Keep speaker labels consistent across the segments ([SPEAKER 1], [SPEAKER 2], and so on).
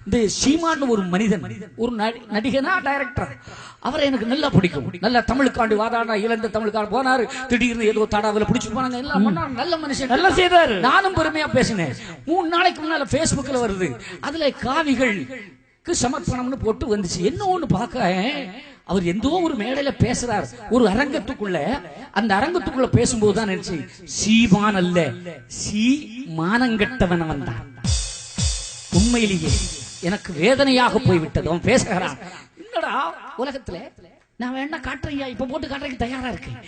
[SPEAKER 1] இந்த சீமான் ஒரு மனிதன், ஒரு நடிகனா டைரக்டர், அவரை எனக்கு நல்லா பிடிக்கும். நல்ல தமிழுக்காண்டி வாதாடா, இழந்த தமிழுக்காண்டி போனாரு, திடீர்னு ஏதோ தடாவில் பிடிச்சிட்டு போனாங்க, எல்லாம் பண்ணாரு. நல்ல மனுஷன், நல்லா செய்தாரு. நானும் பெருமையா பேசினேன். 3 நாளைக்கு முன்னால பேஸ்புக்ல வருது, அதுல காவிகளுக்கு சமர்ப்பணம்னு போட்டு வந்துச்சு. என்ன ஒண்ணு பார்க்க, அவர் எந்தோ ஒரு மேடையில பேசுறார், ஒரு அரங்கத்துக்குள்ள. அந்த அரங்கத்துக்குள்ள பேசும்போதுதான் நினைச்சு, சீமான் அல்ல, மானங்கட்டவன் வந்தான். உண்மையிலேயே எனக்கு வேதனையாக போய்விட்டது. அவன் பேசுகிறான், என்னடா உலகத்துல நான் வேணா காட்டுறையா, இப்ப போட்டு காட்டுறதுக்கு தயாரா இருக்கேன்.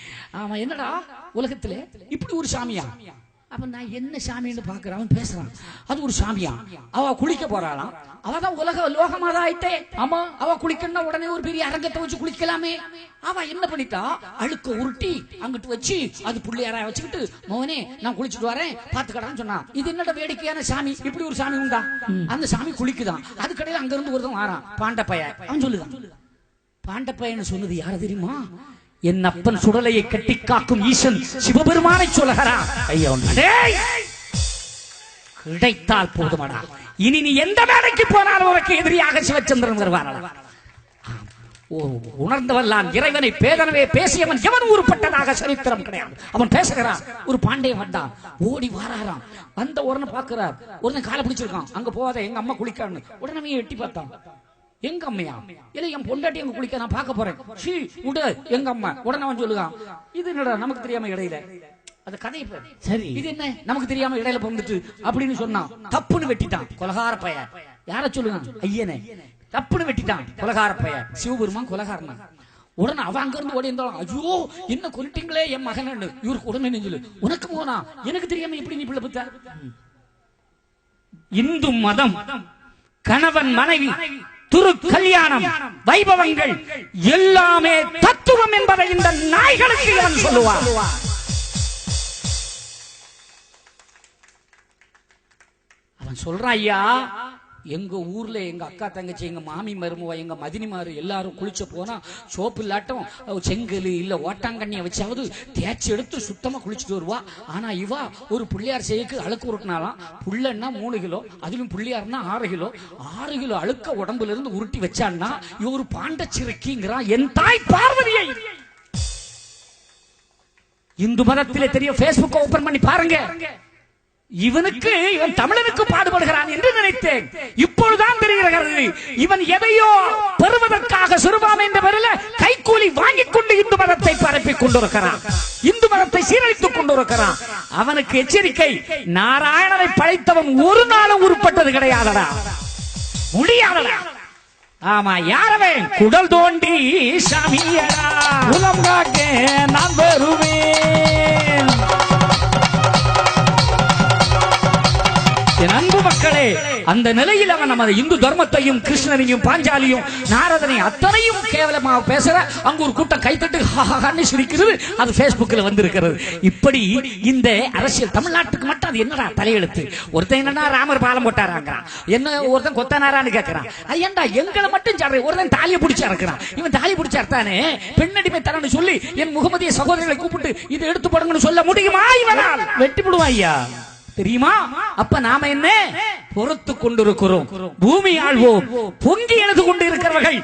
[SPEAKER 1] ஆமா, என்னடா உலகத்துல இப்படி ஒரு சாமியா? அப்ப நான் என்ன சாமின்னு பாக்குறேன். அவன் பேசுறான், அது ஒரு சாமியா? அவ குளிக்க போறாளாம், அவதான் உலக லோகமாதான் ஆயிட்டே. ஆமா, அவ குளிக்கணும்னா உடனே ஒரு பெரிய அரங்கத்தை வச்சு குளிக்கலாமே. அவ என்ன பண்ணிட்டா, அழுக்க உருட்டி அங்கிட்டு வச்சு அது புள்ளையாரா வச்சுக்கிட்டு, மோனே நான் குளிச்சுட்டு வரேன் பாத்துக்கடான்னு சொன்னான். இது என்னோட வேடிக்கையான சாமி, இப்படி ஒரு சாமி உண்டா? அந்த சாமி குளிக்குதான். அதுக்கடையில அங்க இருந்து ஒருத்தன் வாரான், பாண்டப்பைய. அவன் சொல்லுதான், பாண்டப்பையன்னு சொன்னது யாரு தெரியுமா? என் அப்பன் சுடலையை கட்டி காக்கும் ஈசன் சிவபெருமானை சொல்லுகிறான். ஐயா, கிடைத்தால் போதுமாடா, இனி நீ எந்த வேலைக்கு போனாலும் உனக்கு எதிரியாக சிவச்சந்திரன் வருவாரா? உணர்ந்தவல்லான் இறைவனை பேதனவே பேசியவன் எவன் ஊறுப்பட்டதாக சரித்திரம் கிடையாது. அவன் பேசுகிறான். ஒரு பாண்டியன் வந்தான், ஓடி வாராராம். வந்த உடனே பாக்குறார், உடனே காலை பிடிச்சிருக்கான். அங்க போவாத, எங்க அம்மா குளிக்கான்னு. உடனே எட்டி பார்த்தான், எங்க அம்மையா? இல்ல, என் பொண்டாட்டி எங்க குளிக்க நான் பார்க்க போறேன். ஷீ உடு, எங்க அம்மா. உடனே அவன் சொல்லுவான், இது என்னடா நமக்கு தெரியாம இடையில அது கதை, சரி இது என்ன நமக்கு தெரியாம இடையில பொந்துட்டு அப்படின்னு சொன்னான். தப்புன்னு வெட்டிட்டான் கொலகார பைய. யார சொல்லுங்க? ஐயனே. தப்புன்னு வெட்டிட்டான் கொலகார பைய. சிவபெருமான் கொலகாரனா. உடனே அவன் அங்க இருந்து ஓடி இருந்தாலும், ஐயோ என்ன கொல்லிட்டீங்களே என் மகன். இவருக்கு உடனே நெஞ்சு, உனக்கு போனா எனக்கு தெரியாம எப்படி நீ பிள்ளை பத்த? இந்து மதம், கணவன் மனைவி, துரு கல்யாணம், வைபவங்கள் எல்லாமே தத்துவம் என்பதை இந்த நாய்களுக்கு இவன் சொல்லுவான். அவன் சொல்றான், ஐயா எங்க ஊர்ல எங்க அக்கா தங்கச்சி, எங்க மாமி மருமவ, எங்க மதினிமாரு எல்லாரும் குளிச்ச போனா சோப்பு இல்லாட்டம் செங்கல் இல்ல ஓட்டாங்கண்ணிய வச்சாவது தேய்ச்சி எடுத்து சுத்தமா குளிச்சுட்டு வருவா. ஆனா இவா ஒரு புள்ளியார் செய்யக்கு அழுக்கு உருட்டினாலாம். புள்ளன்னா 3 கிலோ, அதிலும் புள்ளியார்னா 6 கிலோ. 6 கிலோ அழுக்க உடம்புல இருந்து உருட்டி வச்சான்னா இவ ஒரு பாண்டச்சிருக்கிங்கிறான். என் தாய் பார்வதியை இந்து மதத்திலே தெரியும். பேஸ்புக் ஓபன் பண்ணி பாருங்க. இவனுக்கு, இவன் தமிழனுக்கு பாடுபடுகிறான் என்று நினைத்தேன். இப்பொழுதுதான் தெரிகிறது, இவன் எதையோ பெறுவதற்காக சிறுபான்மை என்ற பெயரில் கைக்கூலி வாங்கிக் கொண்டு இந்து மதத்தை பரப்பிக் கொண்டிருக்கிறான், இந்து மதத்தை சீரழித்துக் கொண்டிருக்கிறான். அவனுக்கு எச்சரிக்கை, நாராயணனை படைத்தவன் ஒரு நாளும் உருப்பட்டது கிடையாதடா, முடியாதடா. ஆமா, யாரவே குடல் தோண்டி சாமியடா, உலம் காக்க நான் வருவேன். என் அன்பு மக்களே, அந்த நிலையில் அவன் நமது இந்து தர்மத்தையும் கிருஷ்ணனையும் பாஞ்சாலியும் நாரதனையும் அத்தனையும் கேவலமாக பேசுற. அங்கு ஒரு கூட்டம் கைத்தட்டு சிரிக்கிறது. அது பேஸ்புக்ல வந்திருக்கிறது. இப்படி இந்த அரசியல் தமிழ்நாட்டுக்கு மட்டும் அது என்னடா தலையெழுத்து? ஒருத்தன் என்னன்னா ராமர் பாலம் போட்டாராங்கிறான், என்ன ஒருத்தன் கொத்தனாரான்னு கேட்கிறான். அது ஏன்டா எங்களை மட்டும் சொல்ற? ஒருத்தன் தாலியை பிடிச்சா இருக்கிறான். இவன் தாலி பிடிச்சார்த்தானே பெண்ணடிமை தரன்னு சொல்லி என் முகமதிய சகோதரர்களை கூப்பிட்டு இதை எடுத்து போடுங்கன்னு சொல்ல முடியுமா? இவனால் வெட்டி விடுவான் ஐயா, தெரியுமா? அப்ப நாம என்ன பொறுத்து கொண்டிருக்கிறோம்? பூமி ஆள்வோம், பொங்கி எழுது கொண்டு இருக்கிறவர்கள்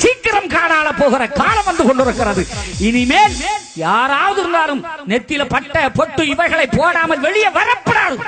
[SPEAKER 1] சீக்கிரம் காணால போகிற காலம் வந்து கொண்டிருக்கிறது. இனிமேல் யாராவது இருந்தாலும் நெத்தியில பட்ட பொட்டு இவைகளை போடாமல் வெளியே வரப்படாது.